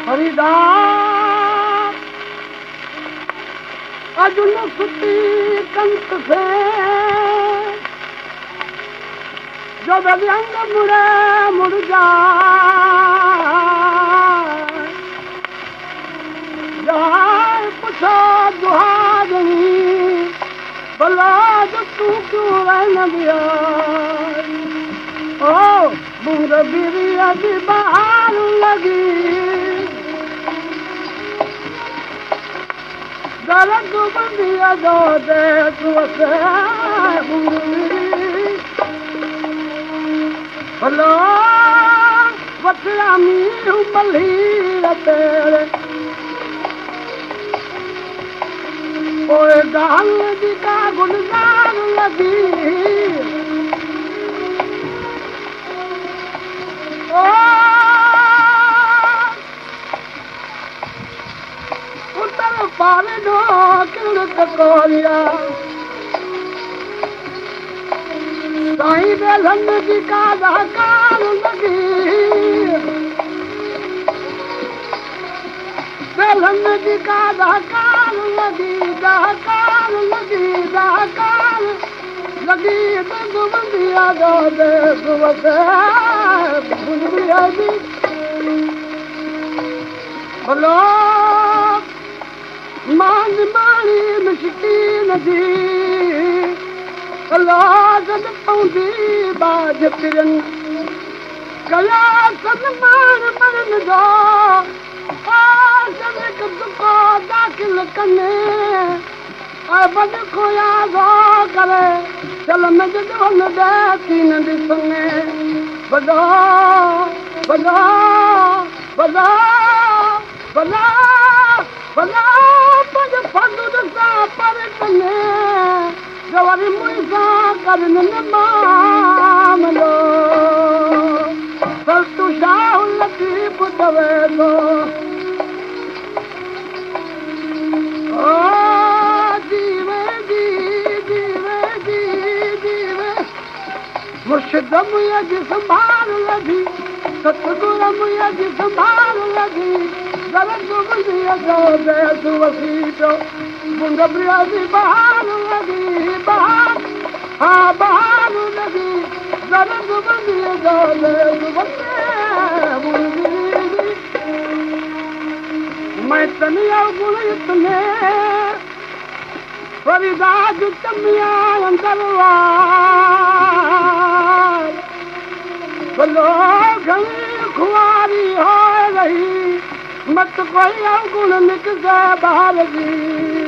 फरीदा अॼु न सुठी कंत थे जो अंग मुड़े मुड़ जा पुछो दुहाजनी भला जो तू क्यों रहन दिया ओ बूंद बिरिया की बहार लगी दरद बंदिया जो दे तुसे भलो वठिया मींहुं मल्हीर तेरे ओए गाल जी का गुलजार लगी ओ उतर पारे दो किड़ ककोरिया साईं बेलन जी का दहकार लगी बेलन जी का दहकार लगी दहकार लगी दहकार लगी दंद बंदिया जो दे सुवसे बुलबुलिया जी भलो मान मारी मुश्किल जी भलो जद पौंदी बाज पिरन कया सन्मान मरन जो दुखो दाखिल कने बद खोया दो करे चल में जोन दे तीन दिसने बदो बदो बदो बदो बदो पज फंदु दसा पर कने जवारी मुइसा करन न मामलो सल्तु शाह लतीफ दवे लो मुर्शिद मुझे जी संभाल लगी सतगुर मुझे जी संभाल लगी दरद बंदिया जो दे सुवसी जो बूंद बिरिया जी बहार लगी बहार हाँ बहार लगी दरद बंदिया जो दे सुवसी मैं तनिया गुण इतने फरीदा जो तमिया अंदरवार भलो घणी खुआरी हो रही मत कोई गुण निकसे बाहर जी